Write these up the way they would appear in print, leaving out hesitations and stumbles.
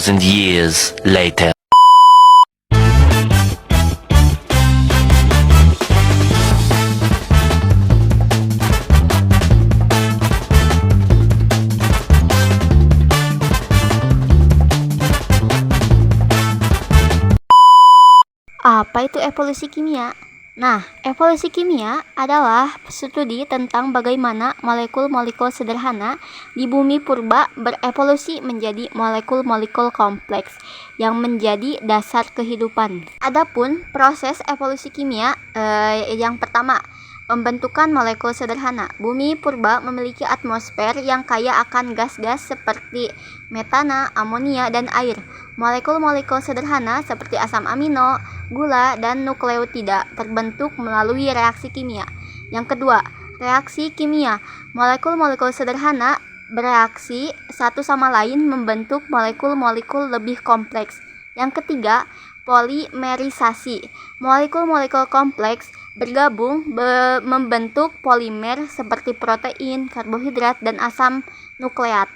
2,000 years later. Apa itu evolusi kimia? Nah, evolusi kimia adalah studi tentang bagaimana molekul-molekul sederhana di bumi purba berevolusi menjadi molekul-molekul kompleks yang menjadi dasar kehidupan. Adapun proses evolusi kimia, yang pertama, pembentukan molekul sederhana. Bumi purba memiliki atmosfer yang kaya akan gas-gas seperti metana, amonia, dan air. Molekul-molekul sederhana seperti asam amino, gula, dan nukleotida terbentuk melalui reaksi kimia. Yang kedua, reaksi kimia. Molekul-molekul sederhana bereaksi satu sama lain membentuk molekul-molekul lebih kompleks. Yang ketiga, polimerisasi. Molekul-molekul kompleks bergabung membentuk polimer seperti protein, karbohidrat, dan asam nukleat.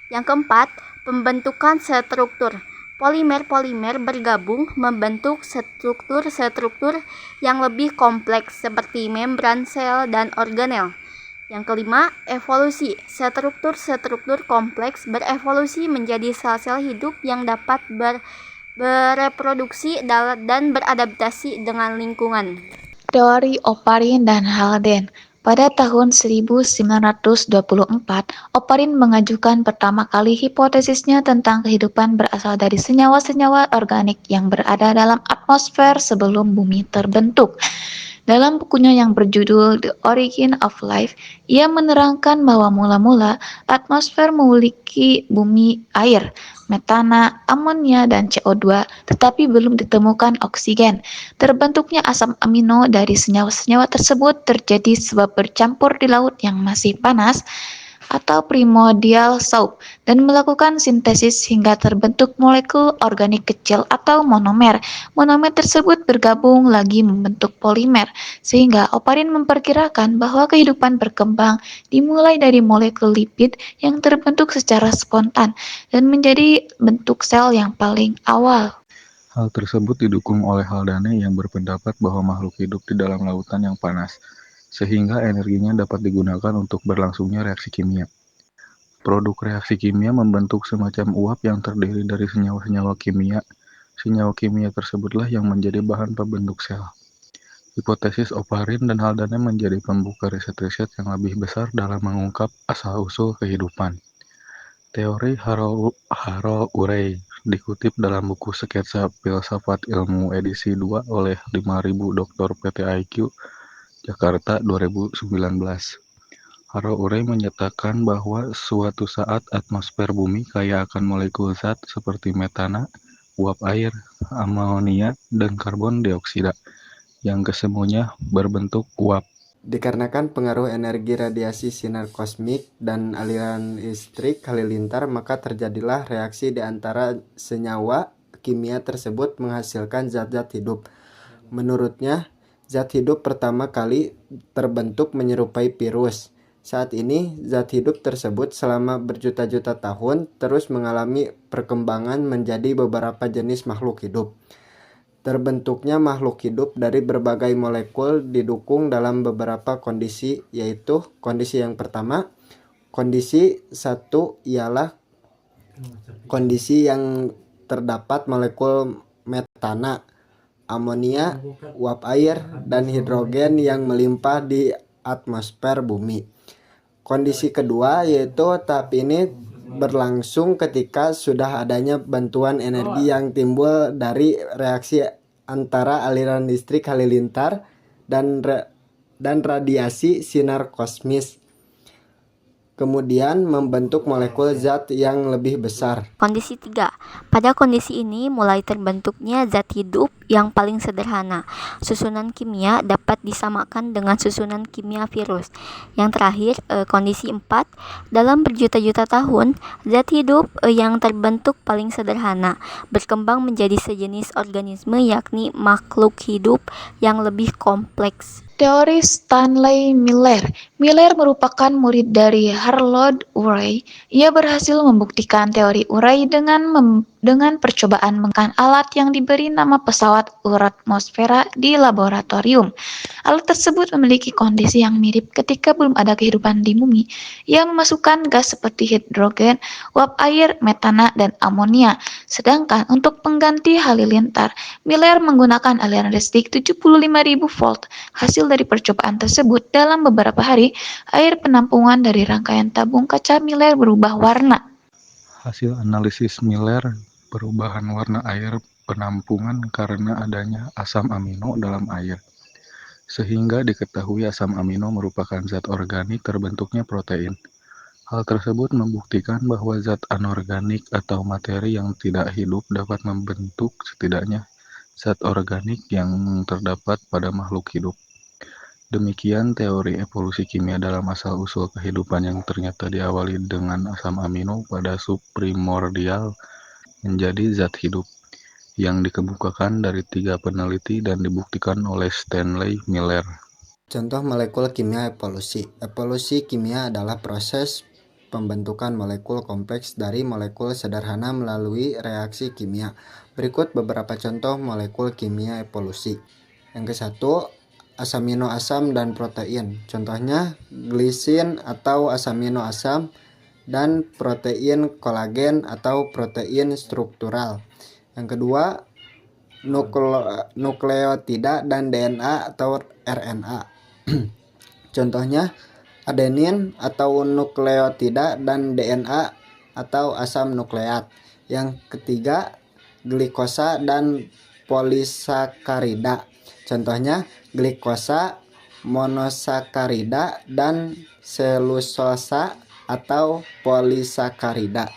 Yang keempat, pembentukan struktur. Polimer-polimer bergabung membentuk struktur-struktur yang lebih kompleks seperti membran sel dan organel. Yang kelima, evolusi. Struktur-struktur kompleks berevolusi menjadi sel-sel hidup yang dapat bereproduksi dan beradaptasi dengan lingkungan. Teori Oparin dan Haldane. Pada tahun 1924, Oparin mengajukan pertama kali hipotesisnya tentang kehidupan berasal dari senyawa-senyawa organik yang berada dalam atmosfer sebelum bumi terbentuk. Dalam bukunya yang berjudul The Origin of Life, ia menerangkan bahwa mula-mula atmosfer memiliki bumi air, metana, amonia, dan CO2, tetapi belum ditemukan oksigen. Terbentuknya asam amino dari senyawa-senyawa tersebut terjadi sebab bercampur di laut yang masih panas atau primordial soup dan melakukan sintesis hingga terbentuk molekul organik kecil atau monomer. Monomer tersebut bergabung lagi membentuk polimer, sehingga Oparin memperkirakan bahwa kehidupan berkembang dimulai dari molekul lipid yang terbentuk secara spontan dan menjadi bentuk sel yang paling awal. Hal tersebut didukung oleh Haldane yang berpendapat bahwa makhluk hidup di dalam lautan yang panas, sehingga energinya dapat digunakan untuk berlangsungnya reaksi kimia. Produk reaksi kimia membentuk semacam uap yang terdiri dari senyawa-senyawa kimia. Senyawa kimia tersebutlah yang menjadi bahan pembentuk sel. Hipotesis Oparin dan Haldane menjadi pembuka riset-riset yang lebih besar dalam mengungkap asal-usul kehidupan. Teori Haro-Urey dikutip dalam buku Sketsa Filsafat Ilmu edisi 2 oleh 5000 Dr. PTIQ, Jakarta 2019. Haro-Urey menyatakan bahwa suatu saat atmosfer bumi kaya akan molekul zat seperti metana, uap air, amonia, dan karbon dioksida, yang kesemuanya berbentuk uap. Dikarenakan pengaruh energi radiasi sinar kosmik dan aliran listrik halilintar, maka terjadilah reaksi di antara senyawa kimia tersebut menghasilkan zat-zat hidup. Menurutnya, zat hidup pertama kali terbentuk menyerupai virus. Saat ini, zat hidup tersebut selama berjuta-juta tahun terus mengalami perkembangan menjadi beberapa jenis makhluk hidup. Terbentuknya makhluk hidup dari berbagai molekul didukung dalam beberapa kondisi, yaitu kondisi yang pertama, kondisi satu ialah kondisi yang terdapat molekul metana, amonia, uap air, dan hidrogen yang melimpah di atmosfer bumi. Kondisi kedua yaitu tahap ini berlangsung ketika sudah adanya bantuan energi yang timbul dari reaksi antara aliran listrik halilintar dan radiasi sinar kosmis, kemudian membentuk molekul zat yang lebih besar. Kondisi 3. Pada kondisi ini mulai terbentuknya zat hidup yang paling sederhana. Susunan kimia dapat disamakan dengan susunan kimia virus. Yang terakhir, kondisi 4. Dalam berjuta-juta tahun, zat hidup yang terbentuk paling sederhana berkembang menjadi sejenis organisme, yakni makhluk hidup yang lebih kompleks. Teori Stanley Miller. Miller merupakan murid dari Harold Urey. Ia berhasil membuktikan teori Urey dengan percobaan menggunakan alat yang diberi nama pesawat uratmosfera di laboratorium. Alat tersebut memiliki kondisi yang mirip ketika belum ada kehidupan di bumi. Ia memasukkan gas seperti hidrogen, uap air, metana, dan amonia. Sedangkan untuk pengganti halilintar, Miller menggunakan aliran listrik 75.000 volt. Hasil dari percobaan tersebut, dalam beberapa hari, air penampungan dari rangkaian tabung kaca Miller berubah warna. Hasil analisis Miller, perubahan warna air penampungan karena adanya asam amino dalam air. Sehingga diketahui asam amino merupakan zat organik terbentuknya protein. Hal tersebut membuktikan bahwa zat anorganik atau materi yang tidak hidup dapat membentuk setidaknya zat organik yang terdapat pada makhluk hidup. Demikian teori evolusi kimia dalam asal-usul kehidupan yang ternyata diawali dengan asam amino pada subprimordial menjadi zat hidup, yang dikemukakan dari 3 peneliti dan dibuktikan oleh Stanley Miller. Contoh molekul kimia evolusi. Evolusi kimia adalah proses pembentukan molekul kompleks dari molekul sederhana melalui reaksi kimia. Berikut beberapa contoh molekul kimia evolusi. Yang ke-1, asaminoasam dan protein. Contohnya glisin atau asaminoasam dan protein kolagen atau protein struktural. Yang kedua, nukleotida dan DNA atau RNA. Contohnya adenin atau nukleotida dan DNA atau asam nukleat. Yang ketiga, glikosa dan polisakarida. Contohnya glikosa, monosakarida, dan selulosa atau polisakarida.